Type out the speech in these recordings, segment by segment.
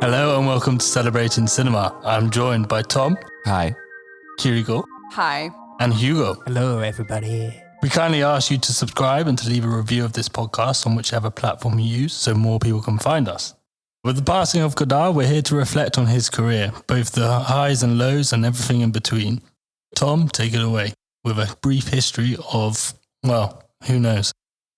Hello and welcome to Celebrating Cinema. I'm joined by Tom. Hi. Kiriko. Hi. And Hugo. Hello, everybody. We kindly ask you to subscribe and to leave a review of this podcast on whichever platform you use so more people can find us. With the passing of Godard, we're here to reflect on his career, both the highs and lows and everything in between. Tom, take it away with a brief history of, well, who knows?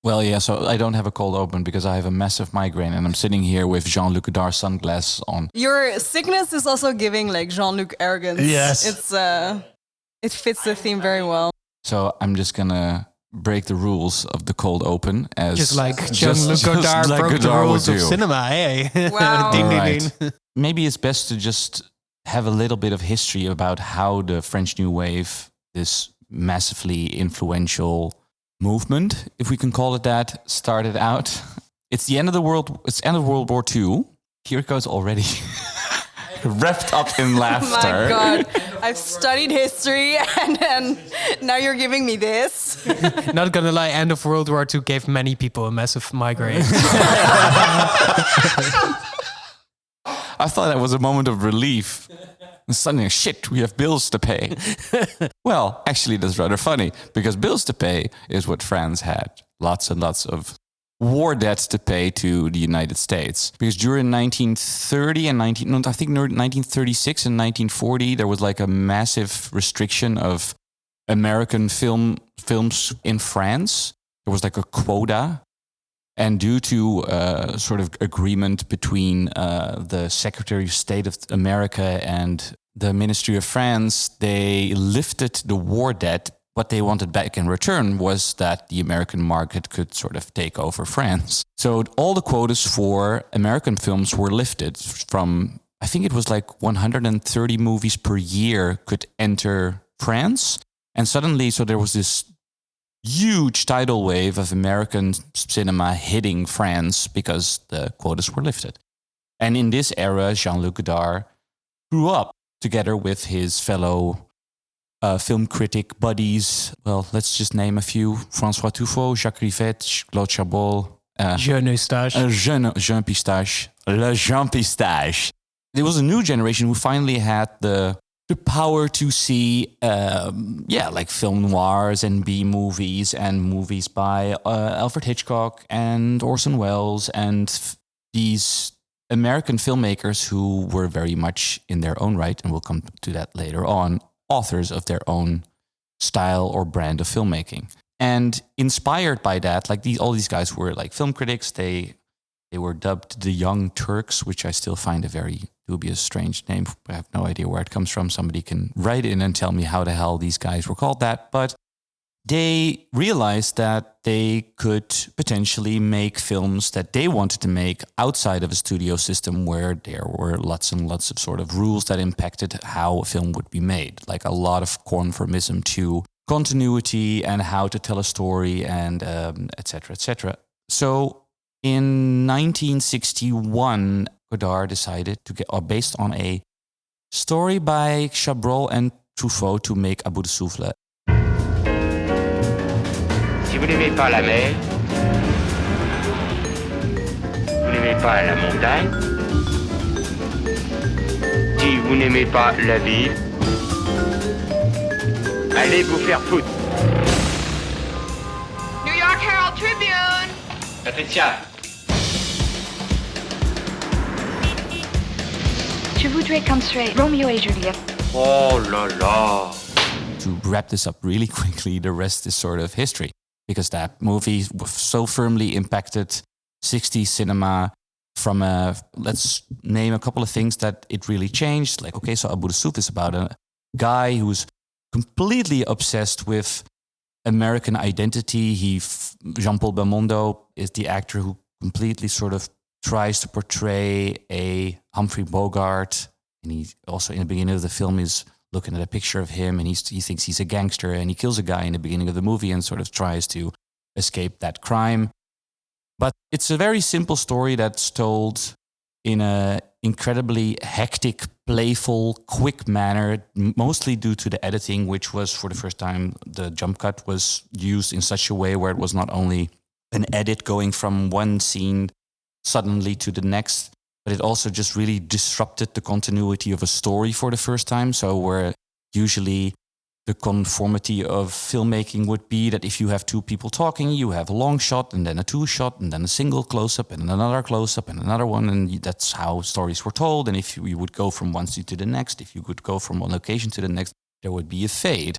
Well, yeah, so I don't have a cold open because I have a massive migraine and I'm sitting here with Jean-Luc Godard sunglasses on. Your sickness is also giving like Jean-Luc arrogance. Yes. It fits the theme very well. So I'm just gonna break the rules of the cold open as Just like Jean-Luc Godard like broke Godard the rules would of do. cinema, hey? Wow. Ding, ding, Right. ding. Maybe it's best to just have a little bit of history about how the French New Wave, this massively influential movement, if we can call it that, started out. It's the end of the world. It's end of World War II. Here it goes already, wrapped up in laughter. My God, I've studied history and now you're giving me this. Not gonna lie, end of World War II gave many people a massive migraine. I thought that was a moment of relief. And suddenly, shit, we have bills to pay. Well, actually, that's rather funny because bills to pay is what France had. Lots and lots of war debts to pay to the United States. Because during 1936 and 1940, there was like a massive restriction of American films in France. There was like a quota. And due to sort of agreement between the Secretary of State of America and the Ministry of France, they lifted the war debt. What they wanted back in return was that the American market could sort of take over France. So all the quotas for American films were lifted from, I think it was like 130 movies per year could enter France. And suddenly, so there was this huge tidal wave of American cinema hitting France because the quotas were lifted. And in this era, Jean-Luc Godard grew up together with his fellow film critic buddies. Well, let's just name a few. François Truffaut, Jacques Rivette, Claude Chabrol. Jean Eustache. Jean Pistache. Le Jean Pistache. There was a new generation who finally had the power to see, like film noirs and B movies and movies by Alfred Hitchcock and Orson Welles and these American filmmakers who were very much in their own right, and we'll come to that later on, authors of their own style or brand of filmmaking. And inspired by that, like all these guys were like film critics. They were dubbed the Young Turks, which I still find a very dubious, strange name. I have no idea where it comes from. Somebody can write in and tell me how the hell these guys were called that. But they realized that they could potentially make films that they wanted to make outside of a studio system where there were lots and lots of sort of rules that impacted how a film would be made. Like a lot of conformism to continuity and how to tell a story and et cetera, et cetera. So in 1961, Godard decided to get, based on a story by Chabrol and Truffaut, to make À bout de souffle. Si vous n'aimez pas la mer, vous n'aimez pas la montagne, si vous n'aimez pas la ville, allez vous faire foutre. New York Herald Tribune. Patricia. Je voudrais construire Romeo et Juliette. Oh là là. To wrap this up really quickly, the rest is sort of history. Because that movie so firmly impacted 60s cinema from let's name a couple of things that it really changed. Like, okay, so À bout de souffle is about a guy who's completely obsessed with American identity. Jean-Paul Belmondo is the actor who completely sort of tries to portray a Humphrey Bogart. And he also, in the beginning of the film, is looking at a picture of him and he thinks he's a gangster and he kills a guy in the beginning of the movie and sort of tries to escape that crime. But it's a very simple story that's told in a incredibly hectic, playful, quick manner, mostly due to the editing, which was for the first time, the jump cut was used in such a way where it was not only an edit going from one scene suddenly to the next, but it also just really disrupted the continuity of a story for the first time. So where usually the conformity of filmmaking would be that if you have two people talking, you have a long shot and then a two shot and then a single close-up and another close-up and another one. And that's how stories were told. And if you would go from one scene to the next, if you would go from one location to the next, there would be a fade.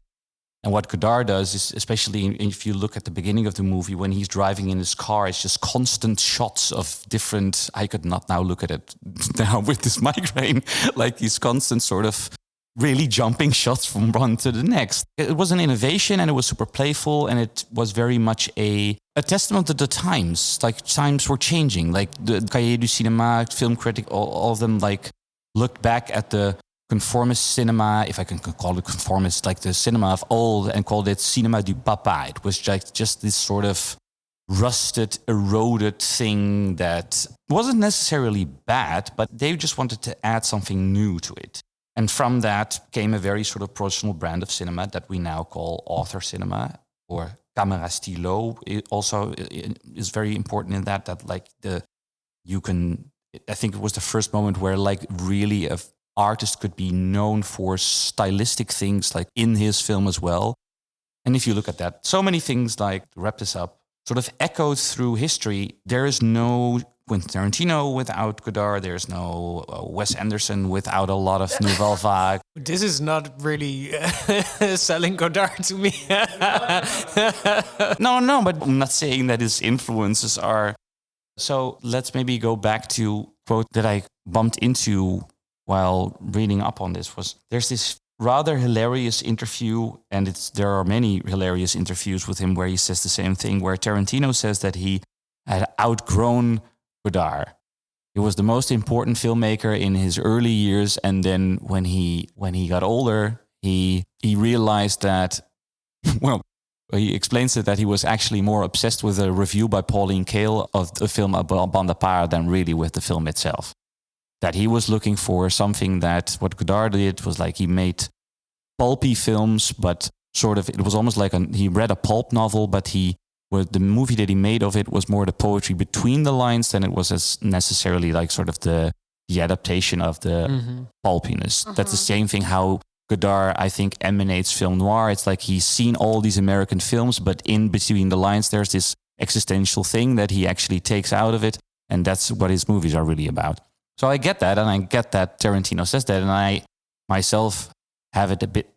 And what Godard does is, especially if you look at the beginning of the movie, when he's driving in his car, it's just constant shots of different, I could not now look at it now with this migraine, like these constant sort of really jumping shots from one to the next. It was an innovation and it was super playful and it was very much a testament to the times. Like times were changing. Like the Cahiers du Cinéma, film critic, all of them like looked back at the conformist cinema, if I can call it conformist, like the cinema of old, and called it cinema du papa. It was just this sort of rusted, eroded thing that wasn't necessarily bad, but they just wanted to add something new to it. And from that came a very sort of personal brand of cinema that we now call author cinema or camera stylo. It also is very important in that like I think it was the first moment where like really a artist could be known for stylistic things like in his film as well. And if you look at that, so many things like, to wrap this up, sort of echoed through history. There is no Quentin Tarantino without Godard. There's no Wes Anderson without a lot of Nouvelle Vague. This is not really selling Godard to me. No, but I'm not saying that his influences are. So let's maybe go back to a quote that I bumped into while reading up on this. There's this rather hilarious interview, and there are many hilarious interviews with him where he says the same thing, where Tarantino says that he had outgrown Godard. He was the most important filmmaker in his early years, and then when he got older, he realized that, well, he explains it that he was actually more obsessed with a review by Pauline Kael of the film Bonaparte than really with the film itself. That he was looking for something that what Godard did was like he made pulpy films, but sort of it was almost like he read a pulp novel, but the movie that he made of it was more the poetry between the lines than it was as necessarily like sort of the adaptation of the pulpiness. That's the same thing how Godard, I think, emanates film noir. It's like he's seen all these American films, but in between the lines, there's this existential thing that he actually takes out of it. And that's what his movies are really about. So I get that, and I get that Tarantino says that, and I myself have it a bit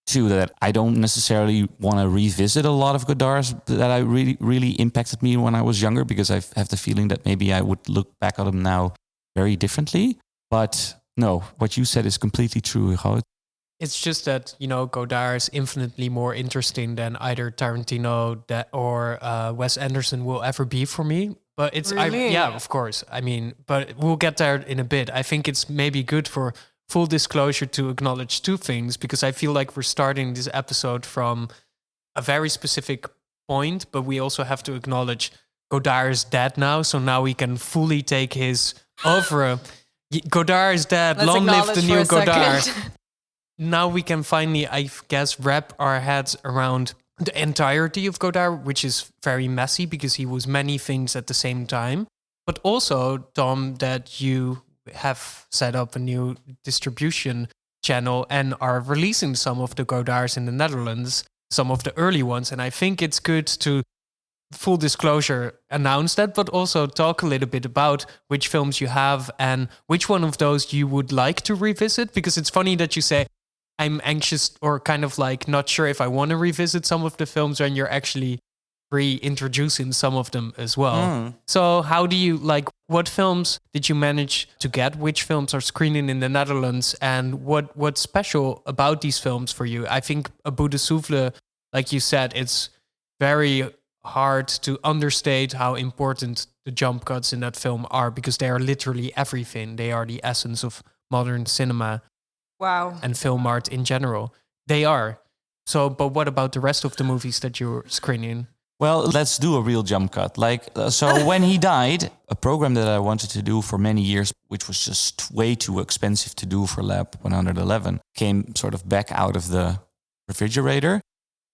too, that I don't necessarily want to revisit a lot of Godard's that I really impacted me when I was younger, because I have the feeling that maybe I would look back at them now very differently. But no, what you said is completely true, Goud. It's just that, Godard is infinitely more interesting than either Tarantino or Wes Anderson will ever be for me. But it's, Really? yeah, of course. I mean, but we'll get there in a bit. I think it's maybe good for full disclosure to acknowledge two things, because I feel like we're starting this episode from a very specific point, but we also have to acknowledge Godard is dead now. So now we can fully take his oeuvre. Godard is dead. Let's Long live the acknowledge new for a Godard. second. Now we can finally, I guess, wrap our heads around the entirety of Godard, which is very messy because he was many things at the same time. But also, Tom, that you have set up a new distribution channel and are releasing some of the Godards in the Netherlands, some of the early ones. And I think it's good to, full disclosure, announce that, but also talk a little bit about which films you have and which one of those you would like to revisit. Because it's funny that you say, I'm anxious or kind of like not sure if I want to revisit some of the films, when you're actually reintroducing some of them as well. So how do you, what films did you manage to get? Which films are screening in the Netherlands? And what's special about these films for you? I think A Bout de Souffle, like you said, it's very hard to understate how important the jump cuts in that film are, because they are literally everything. They are the essence of modern cinema. Wow. And film art in general. They are. So, but what about the rest of the movies that you're screening? Well, let's do a real jump cut. So when he died, a program that I wanted to do for many years, which was just way too expensive to do for Lab 111, came sort of back out of the refrigerator.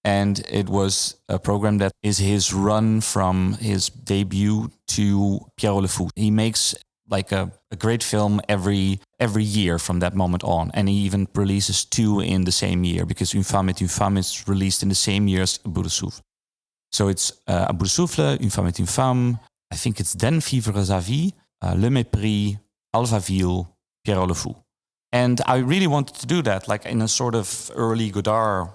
And it was a program that is his run from his debut to Pierrot le Fou. He makes like a a great film every year from that moment on. And he even releases 2 in the same year, because Une femme est une femme is released in the same year as A Bout de Souffle. So it's A Bout de Souffle, Une femme est une femme, I think it's then Vivre sa vie, Le Mépris, Alphaville, Pierrot le Fou. And I really wanted to do that, like in a sort of early Godard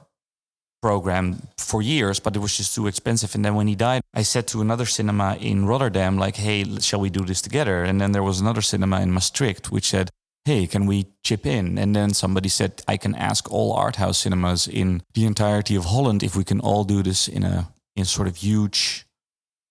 program for years, but it was just too expensive. And then when he died, I said to another cinema in Rotterdam, like, hey, shall we do this together? And then there was another cinema in Maastricht which said, hey, can we chip in? And then somebody said, I can ask all art house cinemas in the entirety of Holland if we can all do this in sort of huge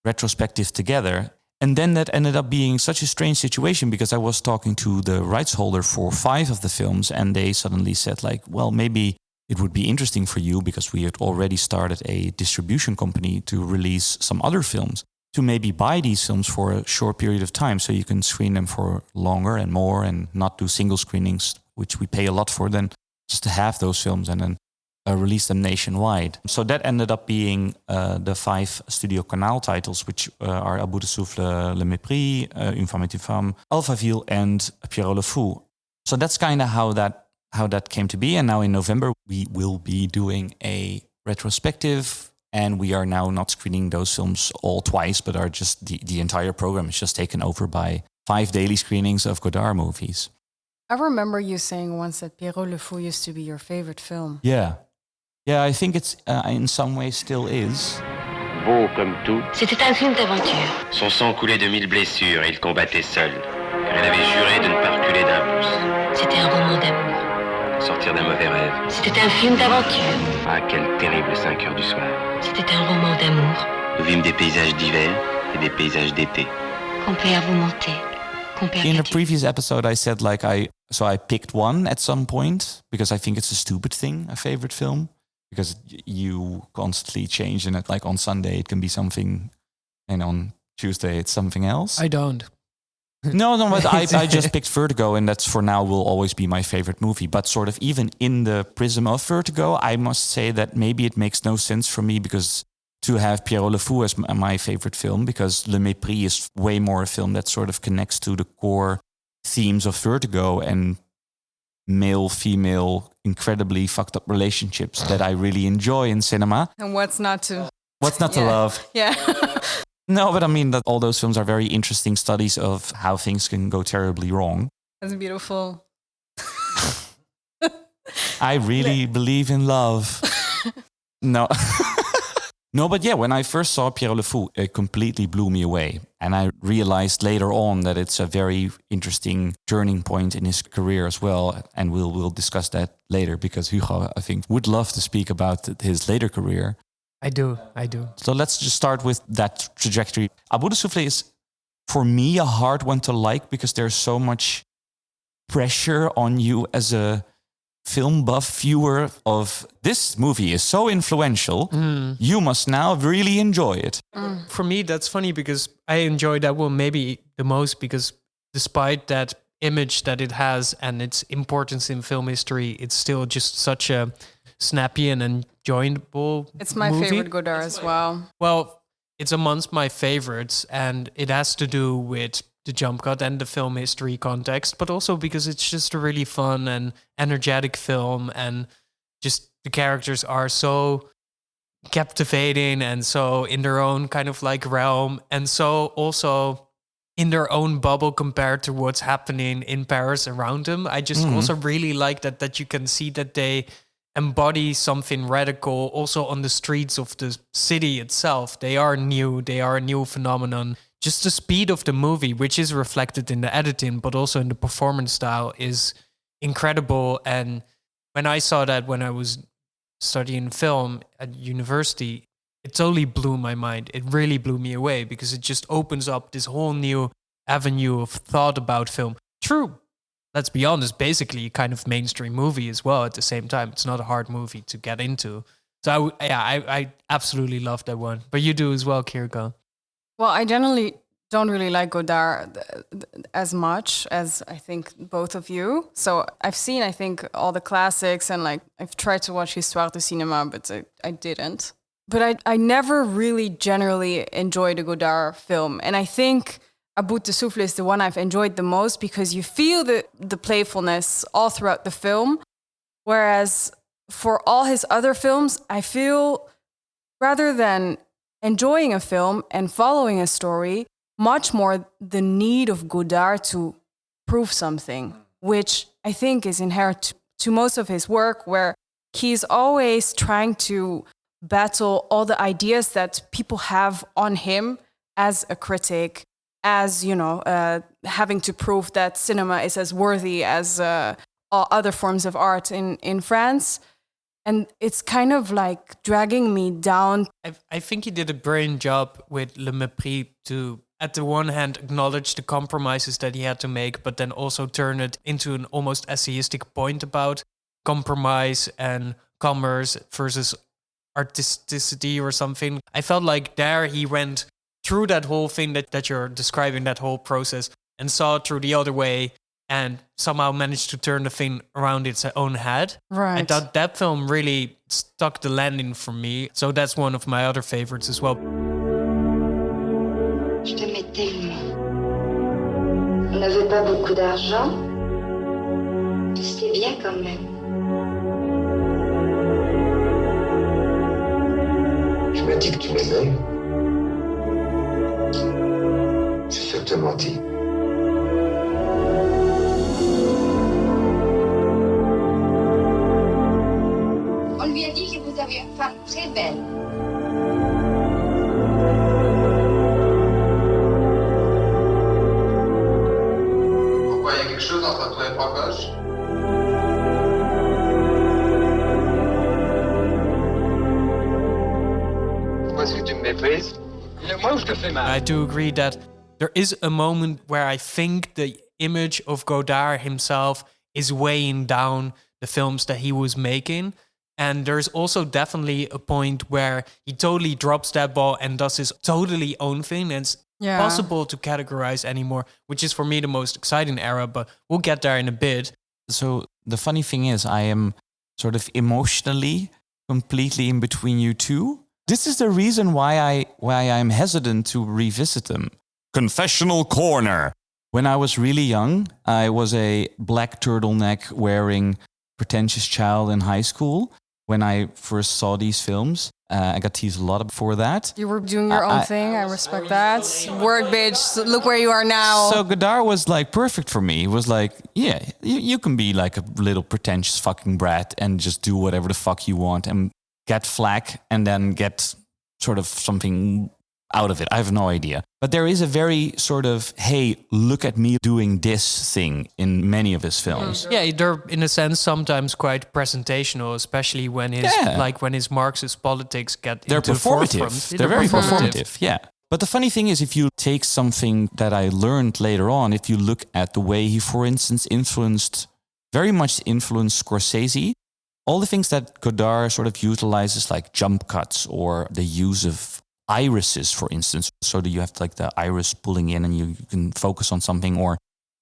retrospective together. And then that ended up being such a strange situation, because I was talking to the rights holder for 5 of the films, and they suddenly said, like, well, maybe it would be interesting for you, because we had already started a distribution company to release some other films, to maybe buy these films for a short period of time so you can screen them for longer and more, and not do single screenings, which we pay a lot for, than just to have those films and then release them nationwide. So that ended up being the 5 Studio Canal titles, which are A Bout de Souffle, Le Mépris, Une femme est une femme, Alphaville, and Pierrot le Fou. So that's kind of how that came to be. And now in November, we will be doing a retrospective, and we are now not screening those films all twice, but are just the entire program is just taken over by 5 daily screenings of Godard movies. I remember you saying once that Pierrot le Fou used to be your favorite film. Yeah, I think it's in some ways still is. Beau comme tout. C'était un film d'aventure. Son sang coulait de 1000 blessures et il combattait seul, car il avait juré de ne pas reculer d'un pouce. C'était un roman d'amour. Sortir d'un mauvais rêve. C'était un film d'aventure. Ah, quelle terrible 5 heures du soir. C'était un roman d'amour. Nous vîmes des paysages d'hiver et des paysages d'été. Compère, vous mentez. Compère, In a qu'as-tu? previous episode, I said I picked one at some point, because I think it's a stupid thing, a favorite film, because you constantly change in it. Like on Sunday it can be something, and on Tuesday it's something else. I don't. No, but I just picked Vertigo, and that's for now will always be my favorite movie. But sort of even in the prism of Vertigo, I must say that maybe it makes no sense for me because to have Pierrot le Fou as my favorite film, because Le Mépris is way more a film that sort of connects to the core themes of Vertigo and male, female, incredibly fucked up relationships that I really enjoy in cinema. And what's not to? What's not to love? Yeah. No, but I mean that all those films are very interesting studies of how things can go terribly wrong. That's beautiful. I really believe in love. No. No, but yeah, when I first saw Pierrot le Fou, it completely blew me away. And I realized later on that it's a very interesting turning point in his career as well. And we'll discuss that later, because Hugo, I think, would love to speak about his later career. I do. So let's just start with that trajectory. A Bout de Souffle is, for me, a hard one to like, because there's so much pressure on you as a film buff viewer of this movie is so influential. You must now really enjoy it. For me, that's funny, because I enjoy that one maybe the most, because despite that image that it has and its importance in film history, it's still just such a snappy and enjoyable It's my movie. favorite Godard as well. Well, it's amongst my favorites, and it has to do with the jump cut and the film history context, but also because it's just a really fun and energetic film, and just the characters are so captivating and so in their own kind of like realm, and so also in their own bubble compared to what's happening in Paris around them. I just also really like that you can see that they embody something radical also on the streets of the city itself. They are new, they are a new phenomenon. Just the speed of the movie, which is reflected in the editing, but also in the performance style, is incredible. And when I saw that when I was studying film at university, it totally blew my mind. It really blew me away, because it just opens up this whole new avenue of thought about film. True, let's be honest, basically a kind of mainstream movie as well at the same time. It's not a hard movie to get into. So I absolutely love that one. But you do as well, Kirko. Well, I generally don't really like Godard as much as I think both of you. So I've seen, I think, all the classics, and like I've tried to watch Histoire du Cinéma, but I didn't. But I never really generally enjoyed a Godard film. And I think À bout de souffle is the one I've enjoyed the most because you feel the playfulness all throughout the film. Whereas for all his other films, I feel rather than enjoying a film and following a story, much more the need of Godard to prove something, which I think is inherent to most of his work, where he's always trying to battle all the ideas that people have on him as a critic, as, having to prove that cinema is as worthy as all other forms of art in France. And it's kind of like dragging me down. I think he did a brilliant job with Le Mépris to, at the one hand, acknowledge the compromises that he had to make, but then also turn it into an almost essayistic point about compromise and commerce versus artisticity or something. I felt like there he went through that whole thing that you're describing, that whole process, and saw it through the other way and somehow managed to turn the thing around its own head. Right. I thought that film really stuck the landing for me. So that's one of my other favorites as well. Je t'aimais tellement. On n'avait pas beaucoup d'argent. C'était bien quand même. Tu m'as dit que tu m'aimais. C'est sûr que tu as menti. On lui a dit que vous aviez une femme très belle. Pourquoi, il y a quelque chose entre toi et Procoche? Pourquoi est-ce que tu me méprises? Moi ou je te fais mal? I do agree that there is a moment where I think the image of Godard himself is weighing down the films that he was making. And there's also definitely a point where he totally drops that ball and does his totally own thing. And it's possible to categorize anymore, which is for me the most exciting era, but we'll get there in a bit. So the funny thing is, I am sort of emotionally completely in between you two. This is the reason why I'm hesitant to revisit them. Confessional corner. When I was really young, I was a black turtleneck wearing pretentious child in high school. When I first saw these films, I got teased a lot for that. You were doing your own thing. I respect that. Work, bitch. Look where you are now. So Godard was like perfect for me. He was like, yeah, you can be like a little pretentious fucking brat and just do whatever the fuck you want and get flack and then get sort of something out of it. I have no idea. But there is a very sort of, hey, look at me doing this thing in many of his films. Yeah, they're in a sense sometimes quite presentational, especially when his Marxist politics get they're into performative. the forefront. They're very performative, yeah. But the funny thing is, if you take something that I learned later on, if you look at the way he, for instance, very much influenced Scorsese, all the things that Godard sort of utilizes, like jump cuts or the use of irises, for instance, so that you have like the iris pulling in and you can focus on something, or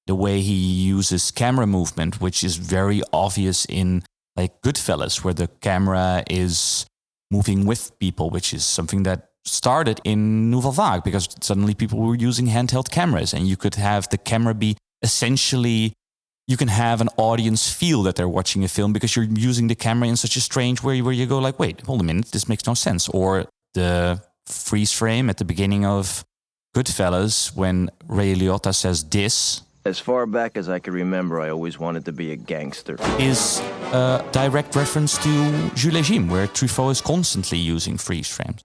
the way he uses camera movement, which is very obvious in like Goodfellas, where the camera is moving with people, which is something that started in Nouvelle Vague, because suddenly people were using handheld cameras and you could have the camera be essentially, you can have an audience feel that they're watching a film because you're using the camera in such a strange way where you go like, wait, hold a minute, this makes no sense. Or the freeze frame at the beginning of Goodfellas when Ray Liotta says this. As far back as I can remember, I always wanted to be a gangster. Is a direct reference to Jules Legime, where Truffaut is constantly using freeze frames.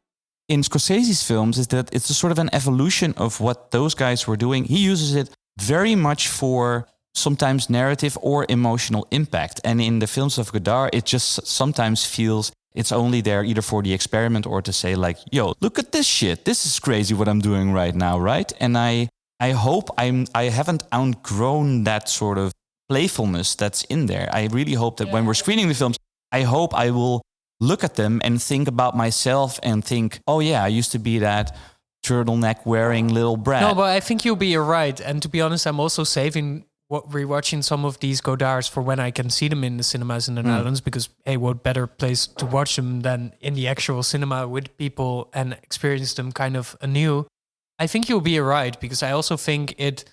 In Scorsese's films, is that it's a sort of an evolution of what those guys were doing. He uses it very much for sometimes narrative or emotional impact. And in the films of Godard, it just sometimes feels it's only there either for the experiment or to say like, yo, look at this shit. This is crazy what I'm doing right now, right? And I hope I haven't outgrown that sort of playfulness that's in there. I really hope that when we're screening the films, I hope I will look at them and think about myself and think, oh yeah, I used to be that turtleneck wearing little brat. No, but I think you'll be right. And to be honest, I'm also saving rewatching some of these Godards for when I can see them in the cinemas in the Netherlands, because hey, what better place to watch them than in the actual cinema with people and experience them kind of anew. I think you'll be right, because I also think it,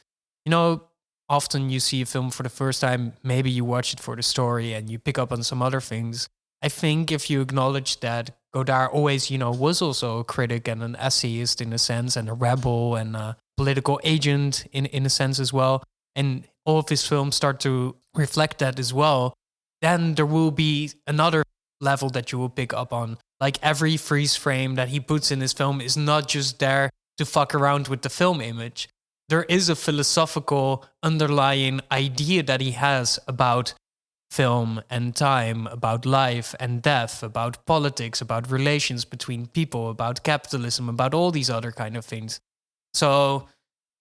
often you see a film for the first time, maybe you watch it for the story and you pick up on some other things. I think if you acknowledge that Godard always, was also a critic and an essayist in a sense, and a rebel and a political agent in a sense as well, and all of his films start to reflect that as well, then there will be another level that you will pick up on. Like every freeze frame that he puts in his film is not just there to fuck around with the film image. There is a philosophical underlying idea that he has about film and time, about life and death, about politics, about relations between people, about capitalism, about all these other kind of things. So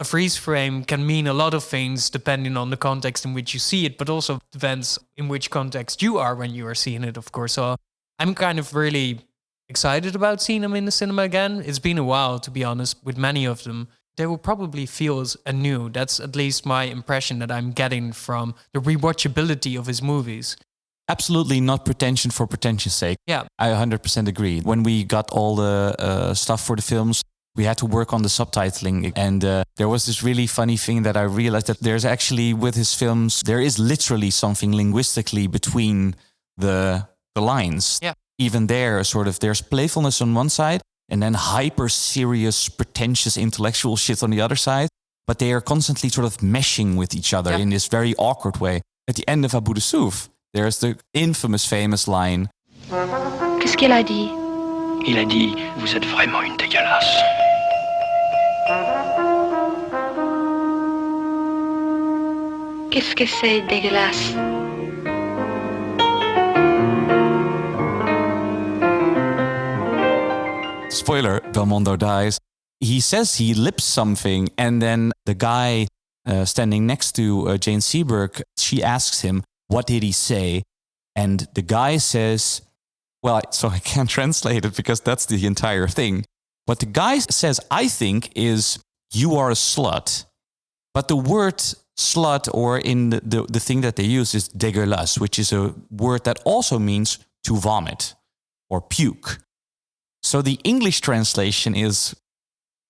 a freeze frame can mean a lot of things depending on the context in which you see it, but also depends in which context you are when you are seeing it, of course. So I'm kind of really excited about seeing them in the cinema again. It's been a while, to be honest, with many of them. They will probably feel as anew. That's at least my impression that I'm getting from the rewatchability of his movies. Absolutely not pretension for pretension's sake. Yeah. I 100% agree. When we got all the stuff for the films, we had to work on the subtitling. And there was this really funny thing that I realized, that there's actually, with his films, there is literally something linguistically between the lines. Yeah. Even there, there's playfulness on one side, and then hyper serious, pretentious intellectual shit on the other side. But they are constantly sort of meshing with each other in this very awkward way. At the end of Abu Souf, there's the infamous, famous line. Qu'est-ce qu'il a dit? Il a dit, vous êtes vraiment une dégueulasse. Qu'est-ce que c'est dégueulasse? Spoiler, Belmondo dies. He says he lips something, and then the guy standing next to Jane Seberg, she asks him, what did he say? And the guy says, well, so I can't translate it because that's the entire thing. What the guy says, I think, is, you are a slut. But the word slut, or in the thing that they use, is dégueulasse, which is a word that also means to vomit or puke. So the English translation is,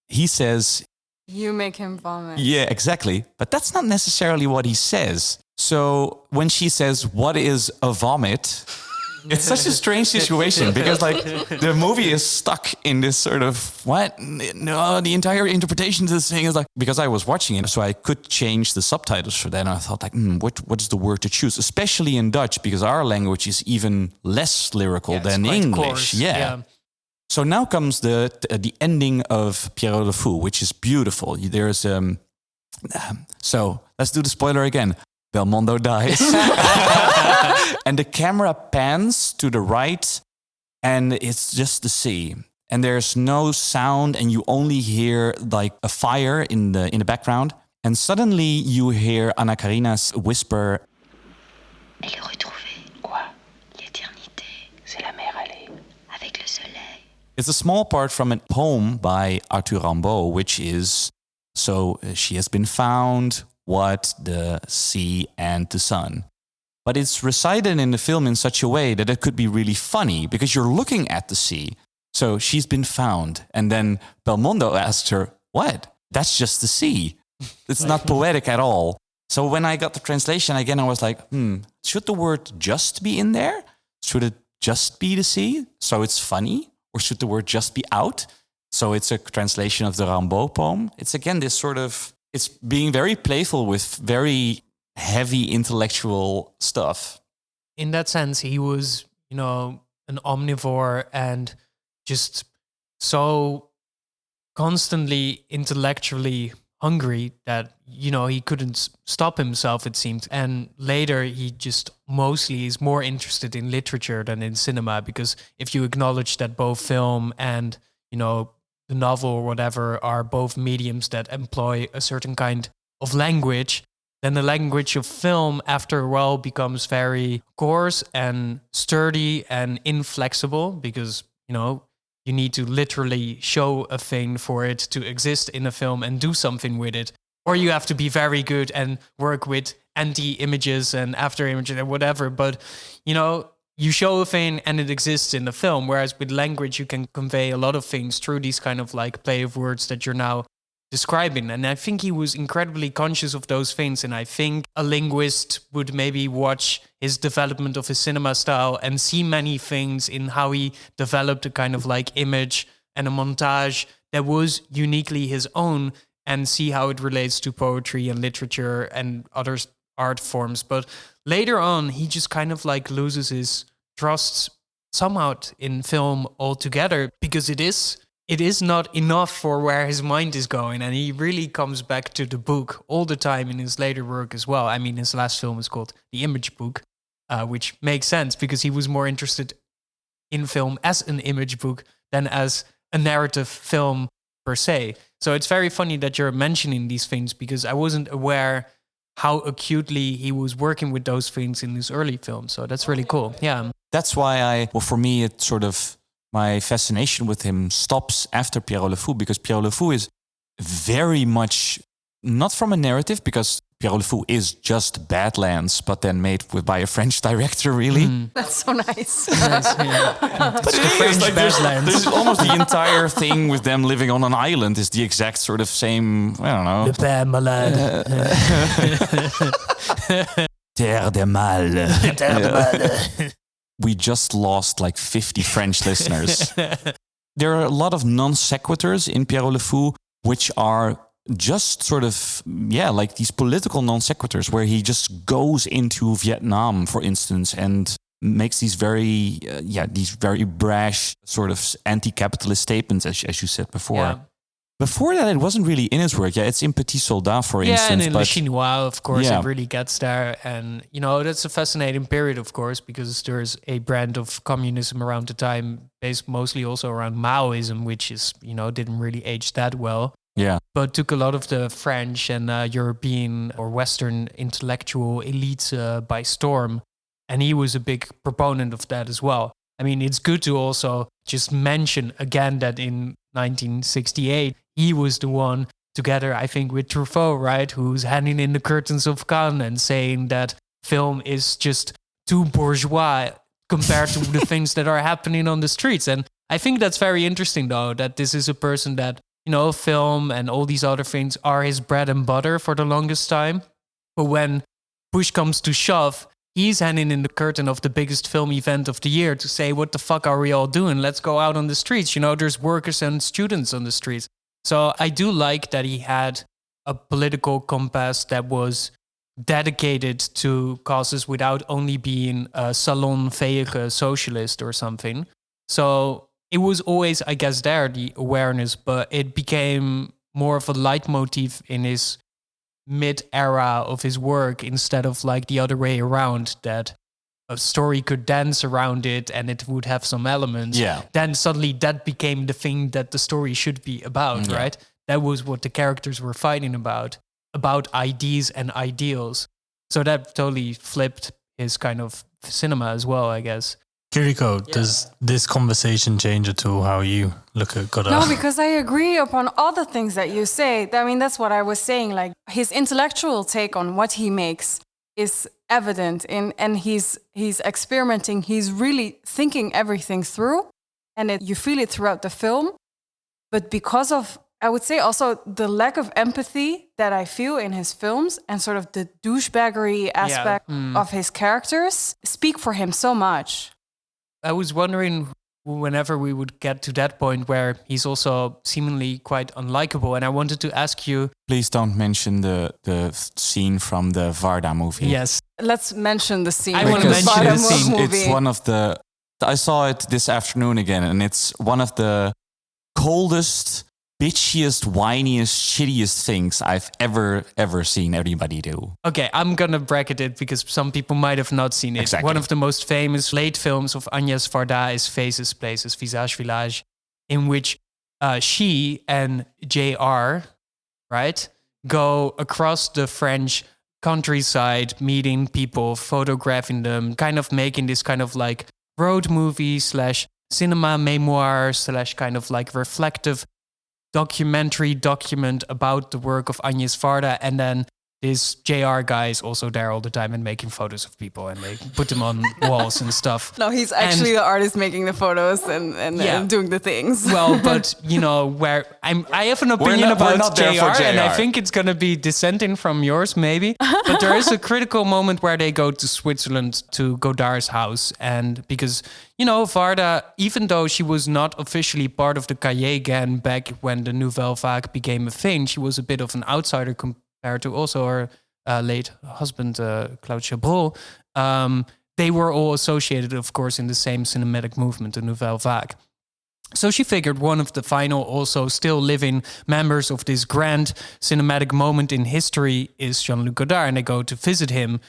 he says... You make him vomit. Yeah, exactly. But that's not necessarily what he says. So when she says, what is a vomit? It's such a strange situation, because the movie is stuck in this sort of, what? No, the entire interpretation of this thing is because I was watching it, so I could change the subtitles for that. And I thought what is the word to choose? Especially in Dutch, because our language is even less lyrical than English. Coarse. Yeah. So now comes the ending of Pierrot le Fou, which is beautiful. There's so let's do the spoiler again. Belmondo dies, and the camera pans to the right, and it's just the sea, and there's no sound, and you only hear like a fire in the background, and suddenly you hear Anna Karina's whisper. Elle est retrouvée. Quoi? L'éternité. C'est la mer allée. Avec le soleil. It's a small part from a poem by Arthur Rimbaud, which is, so she has been found, what, the sea, and the sun. But it's recited in the film in such a way that it could be really funny, because you're looking at the sea. So she's been found. And then Belmondo asks her, what? That's just the sea. It's not poetic at all. So when I got the translation again, I was like, should the word just be in there? Should it just be the sea? So it's funny? Or should the word just be out? So it's a translation of the Rimbaud poem. It's again this sort of, it's being very playful with very heavy intellectual stuff. In that sense, he was, an omnivore and just so constantly intellectually hungry that, he couldn't stop himself, it seemed. And later he just mostly is more interested in literature than in cinema, because if you acknowledge that both film and, the novel or whatever are both mediums that employ a certain kind of language, then the language of film after a while becomes very coarse and sturdy and inflexible, because, you need to literally show a thing for it to exist in a film and do something with it. Or you have to be very good and work with anti-images and after images and whatever. But, you show a thing and it exists in the film. Whereas with language, you can convey a lot of things through these kind of like play of words that you're now describing. And I think he was incredibly conscious of those things. And I think a linguist would maybe watch his development of his cinema style and see many things in how he developed a kind of like image and a montage that was uniquely his own, and see how it relates to poetry and literature and other art forms. But later on, he just kind of like loses his trust somehow in film altogether, because it is not enough for where his mind is going. And he really comes back to the book all the time in his later work as well. I mean, his last film is called The Image Book, which makes sense because he was more interested in film as an image book than as a narrative film per se. So it's very funny that you're mentioning these things, because I wasn't aware how acutely he was working with those things in his early films. So that's really cool. Yeah. That's why for me, it sort of, my fascination with him stops after Pierrot Le Fou, because Pierrot Le Fou is very much not from a narrative, because Pierrot Le Fou is just Badlands, but then made by a French director, really. That's so nice. But it is like there's almost the entire thing with them living on an island is the exact sort of same, I don't know. Le père malade. Terre de mal. Terre de mal. We just lost like 50 French listeners. There are a lot of non sequiturs in Pierrot Le Fou, which are just sort of, like these political non sequiturs where he just goes into Vietnam, for instance, and makes these very brash sort of anti-capitalist statements, as you said before. Yeah. Before that, it wasn't really in his work. Yeah, it's in Petit Soldat, for instance. Yeah, and in Le Chinois, of course, Yeah. it really gets there. And, that's a fascinating period, of course, because there's a brand of communism around the time based mostly also around Maoism, which is, didn't really age that well. Yeah. But took a lot of the French and European or Western intellectual elites by storm. And he was a big proponent of that as well. I mean, it's good to also just mention again that in 1968, he was the one, together, I think, with Truffaut, right, who's handing in the curtains of Cannes and saying that film is just too bourgeois compared to the things that are happening on the streets. And I think that's very interesting, though, that this is a person that, film and all these other things are his bread and butter for the longest time. But when push comes to shove, he's handing in the curtain of the biggest film event of the year to say, what the fuck are we all doing? Let's go out on the streets. There's workers and students on the streets. So I do like that he had a political compass that was dedicated to causes without only being a salon-fähige socialist or something. So it was always, I guess, there, the awareness, but it became more of a leitmotif in his mid-era of his work instead of like the other way around, that a story could dance around it and it would have some elements. Yeah. Then suddenly that became the thing that the story should be about, right? That was what the characters were fighting about ideas and ideals. So that totally flipped his kind of cinema as well, I guess. Kiriko, does this conversation change at all how you look at Godard? No, because I agree upon all the things that you say. I mean, that's what I was saying. Like, his intellectual take on what he makes is evident and he's experimenting. He's really thinking everything through, and you feel it throughout the film. But because of, I would say also the lack of empathy that I feel in his films and sort of the douchebaggery aspect of his characters speak for him so much. I was wondering whenever we would get to that point where he's also seemingly quite unlikable. And I wanted to ask you... Please don't mention the scene from the Varda movie. Yes. Let's mention the scene. I want to mention the scene. It's one of the... I saw it this afternoon again, and it's one of the coldest, bitchiest, whiniest, shittiest things I've ever seen anybody do. Okay, I'm gonna bracket it because some people might have not seen it. Exactly. One of the most famous late films of Agnès Varda is Faces, Places, Visage, Village, in which she and JR, right, go across the French countryside, meeting people, photographing them, kind of making this kind of like road movie / cinema memoir / kind of like reflective document about the work of Agnès Varda. And then this JR guy is also there all the time and making photos of people, and they put them on walls and stuff. No, he's actually the artist making the photos and doing the things. Well, but where I have an opinion about JR, and I think it's going to be dissenting from yours, maybe. But there is a critical moment where they go to Switzerland to Godard's house, and because Varda, even though she was not officially part of the Cahiers gang back when the Nouvelle Vague became a thing, she was a bit of an outsider compared to also her late husband, Claude Chabrol. They were all associated, of course, in the same cinematic movement, the Nouvelle Vague. So she figured one of the final, also still living members of this grand cinematic moment in history is Jean-Luc Godard, and they go to visit him,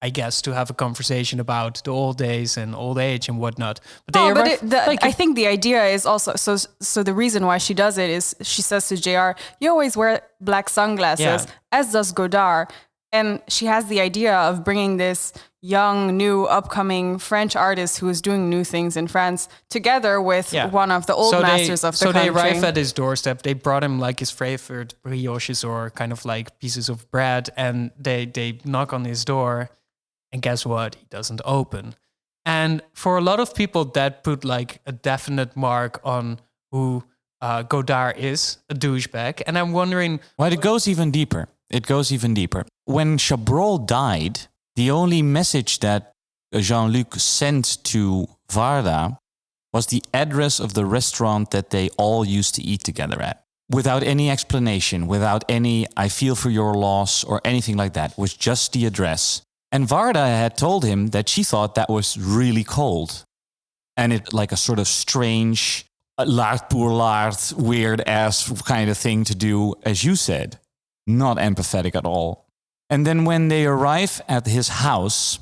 I guess, to have a conversation about the old days and old age and whatnot. But I think the idea is also, so the reason why she does it is she says to JR, you always wear black sunglasses, as does Godard. And she has the idea of bringing this young, new, upcoming French artist who is doing new things in France together with one of the old masters of the country. So they arrive at his doorstep. They brought him like his favorite brioches or kind of like pieces of bread, and they knock on his door. And guess what? He doesn't open. And for a lot of people, that put like a definite mark on who Godard is, a douchebag. And I'm wondering... Well, it goes even deeper. When Chabrol died, the only message that Jean-Luc sent to Varda was the address of the restaurant that they all used to eat together at. Without any explanation, without any I feel for your loss or anything like that. It was just the address. And Varda had told him that she thought that was really cold. And it like a sort of strange, l'art pour l'art, weird-ass kind of thing to do, as you said. Not empathetic at all. And then when they arrive at his house,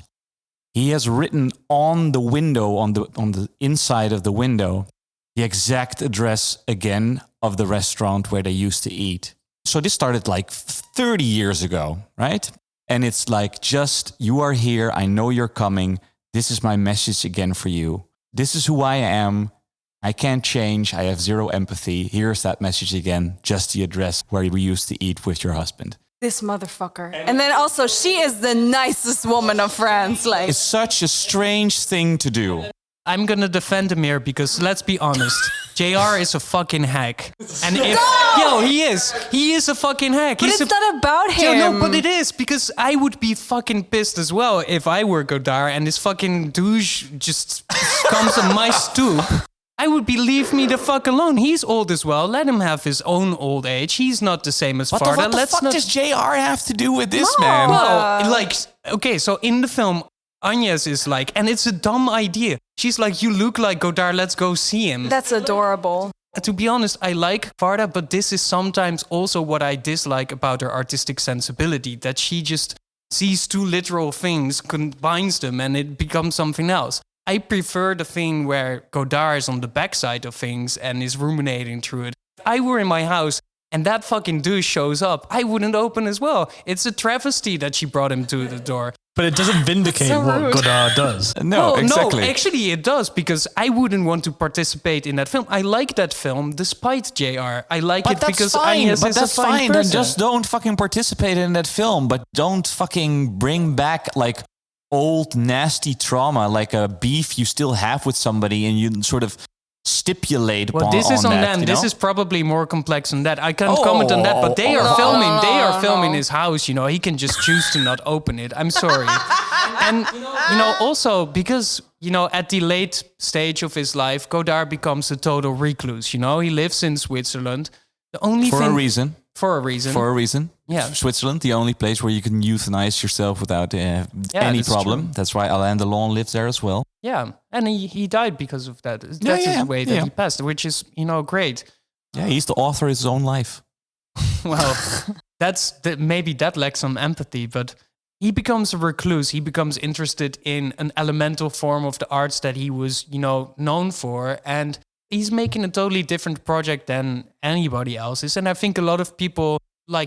he has written on the window, on the inside of the window, the exact address again of the restaurant where they used to eat. So this started like 30 years ago, right? And it's like, just, you are here. I know you're coming. This is my message again for you. This is who I am. I can't change. I have zero empathy. Here's that message again. Just the address where we used to eat with your husband. This motherfucker. And then also, she is the nicest woman of France. Like, it's such a strange thing to do. I'm going to defend him here because, let's be honest, JR is a fucking hack. And he is. He is a fucking hack. But it's not about him. No, but it is, because I would be fucking pissed as well if I were Godard and this fucking douche just comes on my stoop. I would be, leave me the fuck alone. He's old as well. Let him have his own old age. He's not the same as Varda. What the fuck does JR have to do with this, man? Well, like, okay, so in the film, Agnes is like, and it's a dumb idea. She's like, you look like Godard, let's go see him. That's adorable. To be honest, I like Varda, but this is sometimes also what I dislike about her artistic sensibility, that she just sees two literal things, combines them, and it becomes something else. I prefer the thing where Godard is on the backside of things and is ruminating through it. If I were in my house and that fucking douche shows up, I wouldn't open as well. It's a travesty that she brought him to the door. But it doesn't vindicate what Godard does. No, exactly. No, actually it does, because I wouldn't want to participate in that film. I like that film despite JR. I like it because Agnes is a fine person. Then just don't fucking participate in that film, but don't fucking bring back like old nasty trauma, like a beef you still have with somebody, and you sort of stipulate well, this is on that, them. You know? This is probably more complex than that. I can't comment on that, but they are filming. They are filming his house. You know, he can just choose to not open it. I'm sorry. And also because at the late stage of his life, Godard becomes a total recluse. He lives in Switzerland. The only For a reason. Yeah. Switzerland, the only place where you can euthanize yourself without any problem. True. That's why Alain Delon lives there as well. Yeah, and he died because of that. That's his way that he passed, which is, great. Yeah, he's the author of his own life. Well, maybe that lacks some empathy, but he becomes a recluse. He becomes interested in an elemental form of the arts that he was, known for, and he's making a totally different project than anybody else's. And I think a lot of people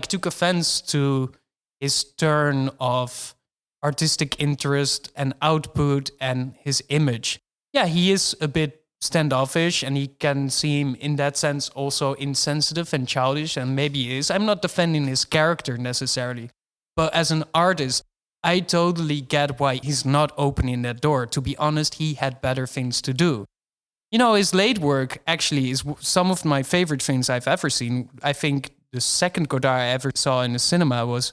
took offense to his turn of artistic interest and output and his image. Yeah, he is a bit standoffish, and he can seem in that sense also insensitive and childish, and maybe he is. I'm not defending his character necessarily, But as an artist, I totally get why he's not opening that door. To be honest, he had better things to do. You know, his late work actually is some of my favorite things I've ever seen. I think the second Godard I ever saw in the cinema was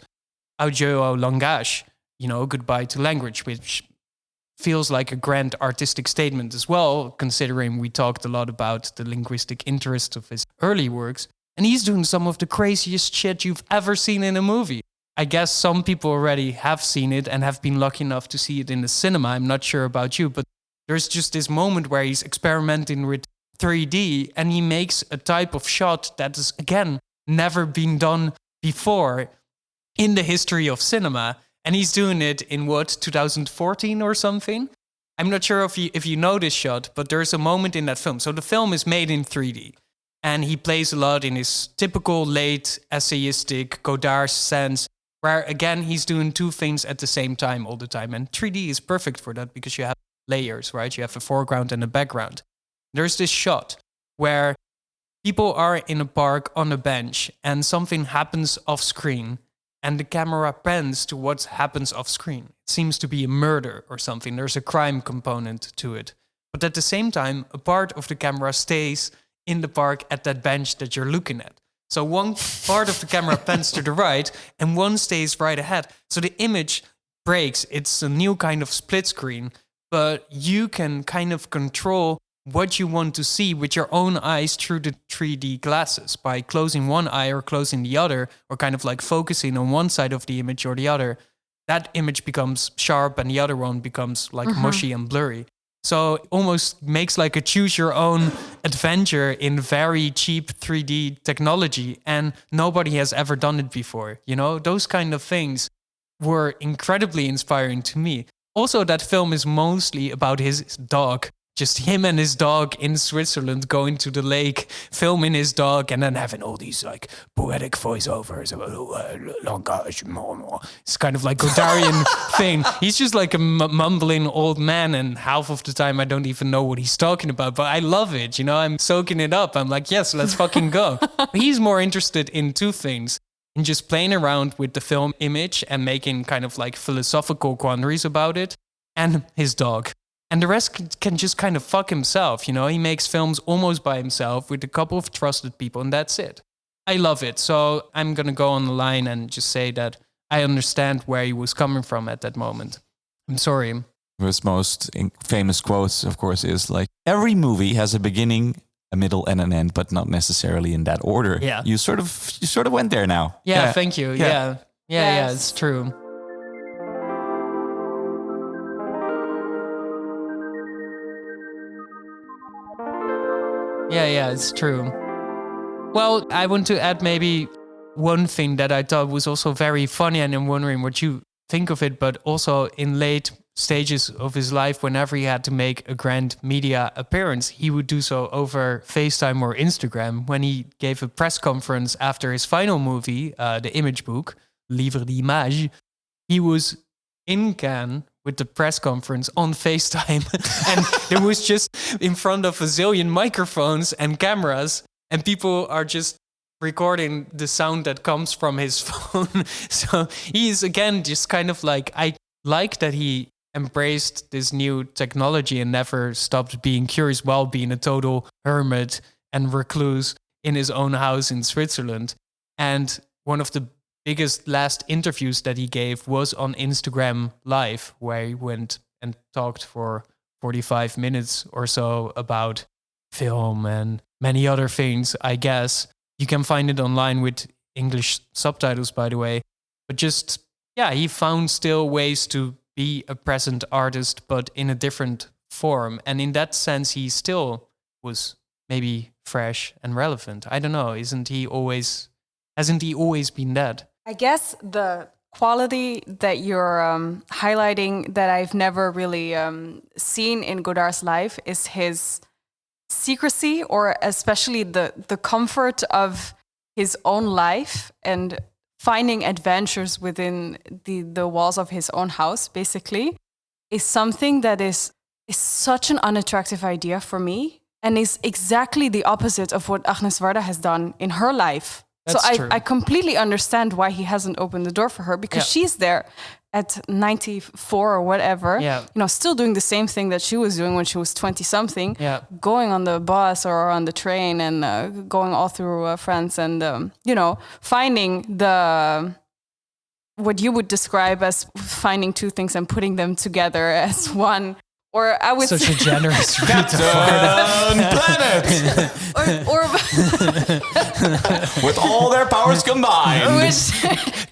Adieu au langage, you know, Goodbye to Language, which feels like a grand artistic statement as well, considering we talked a lot about the linguistic interest of his early works. And he's doing some of the craziest shit you've ever seen in a movie. I guess some people already have seen it and have been lucky enough to see it in the cinema. I'm not sure about you, but there's just this moment where he's experimenting with 3D and he makes a type of shot that is, again, never been done before in the history of cinema. And he's doing it in 2014 or something? I'm not sure if you know this shot, but there's a moment in that film. So the film is made in 3D. And he plays a lot in his typical late essayistic Godard sense, where again, he's doing two things at the same time all the time. And 3D is perfect for that because you have layers, right? You have a foreground and a background. There's this shot where people are in a park on a bench and something happens off screen. And the camera pans to what happens off screen. It seems to be a murder or something. There's a crime component to it. But at the same time, a part of the camera stays in the park at that bench that you're looking at. So one part of the camera pans to the right and one stays right ahead. So the image breaks. It's a new kind of split screen, but you can kind of control what you want to see with your own eyes through the 3D glasses by closing one eye or closing the other, or kind of like focusing on one side of the image or the other. That image becomes sharp and the other one becomes like mushy and blurry. So it almost makes like a choose your own adventure in very cheap 3D technology, and nobody has ever done it before. You know, those kind of things were incredibly inspiring to me. Also, that film is mostly about his dog. Just him and his dog in Switzerland going to the lake, filming his dog, and then having all these like poetic voiceovers. It's kind of like Godarian thing. He's just like a mumbling old man, and half of the time I don't even know what he's talking about. But I love it, you know. I'm soaking it up. I'm like, yes, let's fucking go. He's more interested in two things: in just playing around with the film image and making kind of like philosophical quandaries about it, and his dog. And the rest can just kind of fuck himself, you know? He makes films almost by himself with a couple of trusted people, and that's it. I love it. So I'm going to go on the line and just say that I understand where he was coming from at that moment. I'm sorry. His most famous quotes, of course, is like, every movie has a beginning, a middle, and an end, but not necessarily in that order. Yeah. You sort of went there now. Yeah, thank you. Yeah, it's true. Yeah, it's true. Well, I want to add maybe one thing that I thought was also very funny, and I'm wondering what you think of it, but also in late stages of his life, whenever he had to make a grand media appearance, he would do so over FaceTime or Instagram. When he gave a press conference after his final movie, The Image Book, Livre d'Image, he was in Cannes with the press conference on FaceTime. And there was just in front of a zillion microphones and cameras, and people are just recording the sound that comes from his phone. So he's, again, just kind of like, I like that he embraced this new technology and never stopped being curious while being a total hermit and recluse in his own house in Switzerland. And one of the biggest last interviews that he gave was on Instagram Live, where he went and talked for 45 minutes or so about film and many other things, I guess. You can find it online with English subtitles, by the way. But just, yeah, he found still ways to be a present artist, but in a different form. And in that sense, he still was maybe fresh and relevant. I don't know, hasn't he always been that? I guess the quality that you're highlighting that I've never really seen in Godard's life is his secrecy, or especially the comfort of his own life and finding adventures within the walls of his own house, basically, is something that is such an unattractive idea for me, and is exactly the opposite of what Agnes Varda has done in her life. That's true. I completely understand why he hasn't opened the door for her, because she's there at 94 or whatever, still doing the same thing that she was doing when she was 20-something, going on the bus or on the train and going all through France and, finding what you would describe as finding two things and putting them together as one. Or I would such a generous Captain Planet with all their powers combined.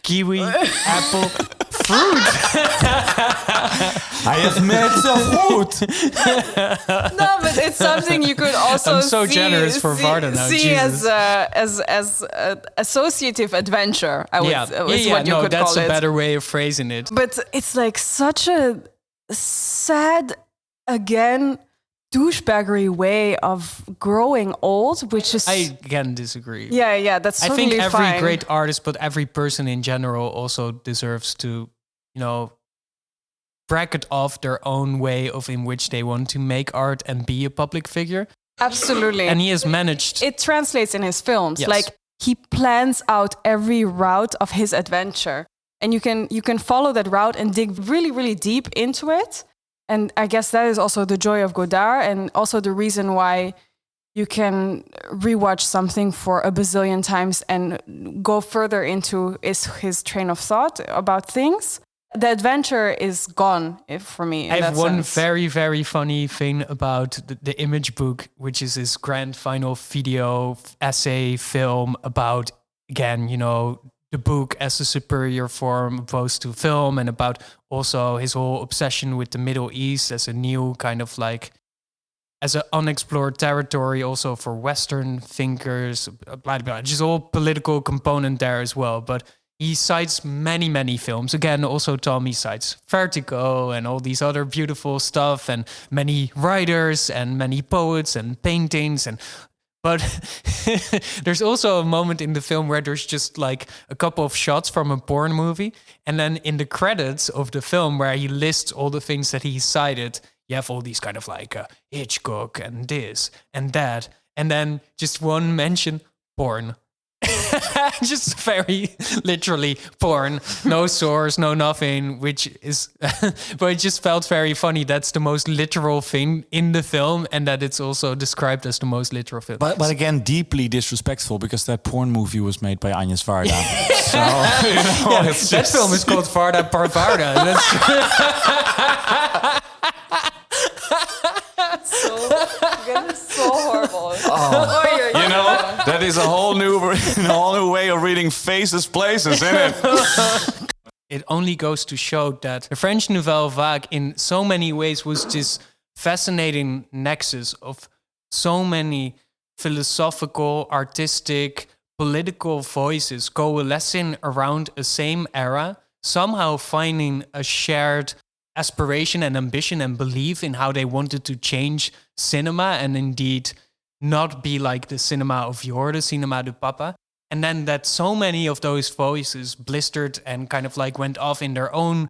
Kiwi, apple, fruit. I have met the fruit. No, but it's something you could also I'm so generous for Varda now. See Jesus. as associative adventure. I would is what you could that's call it. a better way of phrasing it. But it's like such a sad, again, douchebaggery way of growing old, which is... I again disagree. Yeah, that's totally I think every fine. great artist, but every person in general also deserves to, bracket off their own way of in which they want to make art and be a public figure. Absolutely. And he has managed... It translates in his films. Yes. Like, he plans out every route of his adventure. And you can follow that route and dig really, really deep into it. And I guess that is also the joy of Godard, and also the reason why you can rewatch something for a bazillion times and go further into his train of thought about things. The adventure is gone for me. I have one sense. very, very funny thing about the Image book, which is his grand final video, essay, film about, again, the book as a superior form opposed to film, and about also his whole obsession with the Middle East as a new kind of as an unexplored territory also for Western thinkers, blah, blah, just all political component there as well. But he cites many, many films. Again, also Tommy cites Vertigo and all these other beautiful stuff, and many writers and many poets and paintings. But there's also a moment in the film where there's just a couple of shots from a porn movie. And then in the credits of the film where he lists all the things that he cited, you have all these kind of Hitchcock and this and that. And then just one mention, porn. Just very literally porn, no source, no nothing, which is, but it just felt very funny. That's the most literal thing in the film, and that it's also described as the most literal film. But again, deeply disrespectful, because that porn movie was made by Agnes Varda. So, that film is called Varda par Varda. So horrible. That is a whole new way of reading faces, places, isn't it? It only goes to show that the French Nouvelle Vague in so many ways was this fascinating nexus of so many philosophical, artistic, political voices coalescing around a same era, somehow finding a shared aspiration and ambition and belief in how they wanted to change cinema and indeed not be like the cinema of yore, the cinema de papa. And then that so many of those voices blistered and kind of went off in their own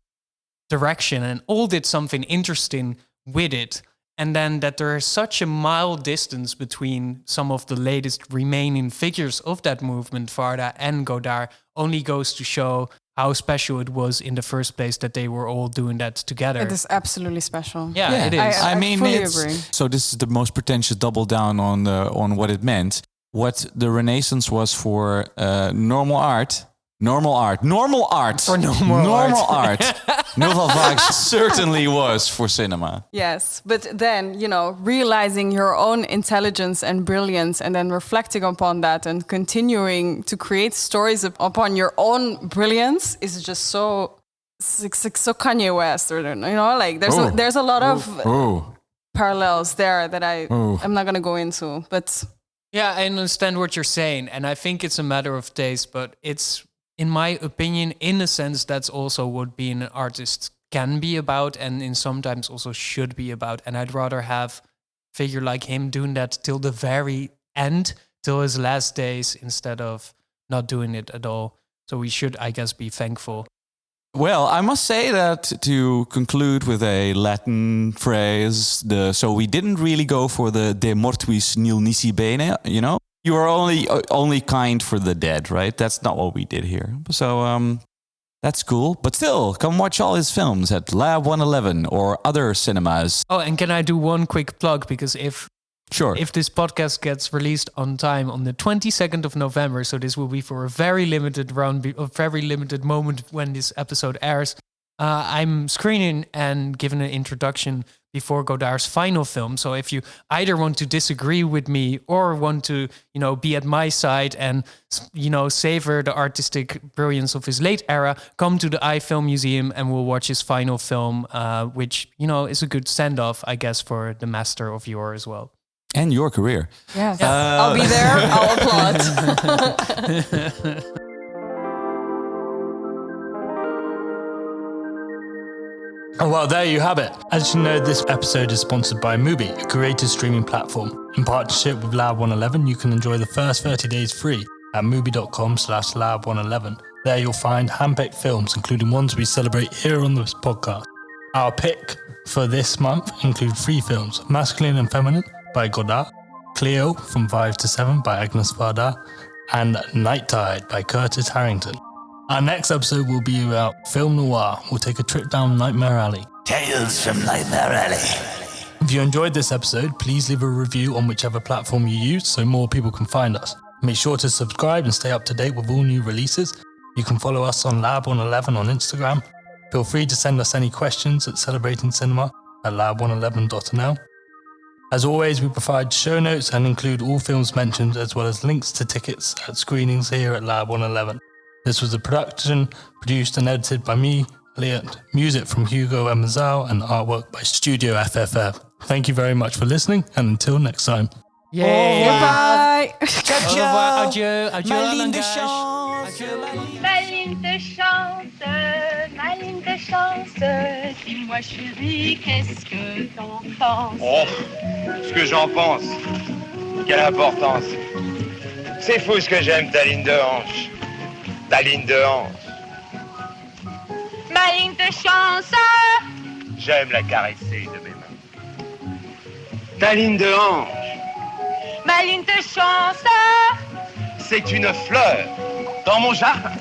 direction and all did something interesting with it. And then that there is such a mild distance between some of the latest remaining figures of that movement, Varda and Godard, only goes to show how special it was in the first place that they were all doing that together. It is absolutely special. Yeah, it is. I mean, fully agree. So this is the most pretentious double down on what it meant. What the Renaissance was for normal art. For normal art. Nouvelle Vague certainly was for cinema. Yes, but then, realizing your own intelligence and brilliance and then reflecting upon that and continuing to create stories upon your own brilliance is just so Kanye West, or there's a lot of parallels there that I'm not going to go into, but... Yeah, I understand what you're saying, and I think it's a matter of taste, but it's, in my opinion, in a sense, that's also what being an artist can be about, and in sometimes also should be about. And I'd rather have a figure like him doing that till the very end, till his last days, instead of not doing it at all. So we should, I guess, be thankful. Well, I must say that to conclude with a Latin phrase, so we didn't really go for the de mortuis nil nisi bene, You are only kind for the dead, right? That's not what we did here. So that's cool. But still, come watch all his films at Lab 111 or other cinemas. Oh, and can I do one quick plug? Because if this podcast gets released on time on the 22nd of November, so this will be for a very limited moment when this episode airs, I'm screening and giving an introduction before Godard's final film. So if you either want to disagree with me or want to, be at my side and, savor the artistic brilliance of his late era, come to the iFilm Museum and we'll watch his final film, which, is a good send-off, I guess, for the master of yore as well. And your career. Yes. I'll be there. I'll applaud. Oh, well, there you have it. As you know, this episode is sponsored by Mubi, a creative streaming platform. In partnership with Lab 111, you can enjoy the first 30 days free at mubi.com/lab111. There you'll find handpicked films, including ones we celebrate here on this podcast. Our pick for this month include 3 films: Masculine and Feminine by Godard, Cleo from 5 to 7 by Agnes Varda, and Night Tide by Curtis Harrington. Our next episode will be about film noir. We'll take a trip down Nightmare Alley. Tales from Nightmare Alley. If you enjoyed this episode, please leave a review on whichever platform you use so more people can find us. Make sure to subscribe and stay up to date with all new releases. You can follow us on Lab111 on Instagram. Feel free to send us any questions at celebratingcinema@lab111.nl. As always, we provide show notes and include all films mentioned as well as links to tickets at screenings here at Lab 111. This was a production produced and edited by me, Elliot. Music from Hugo and Mazal and artwork by Studio FFF. Thank you very much for listening and until next time. Yay! Bye! Ciao, ciao! Adieu, adieu, Ma ligne de langage. chance. Ma ligne de chance, ma ligne de chance. Dis-moi chérie, qu'est-ce que t'en penses? Oh, ce que j'en pense. Quelle importance. C'est fou ce que j'aime ta ligne de hanche. Ta ligne de hanche. Ma ligne de chance. J'aime la caresser de mes mains. Ta ligne de hanche. Ma ligne de chance. C'est une fleur dans mon jardin.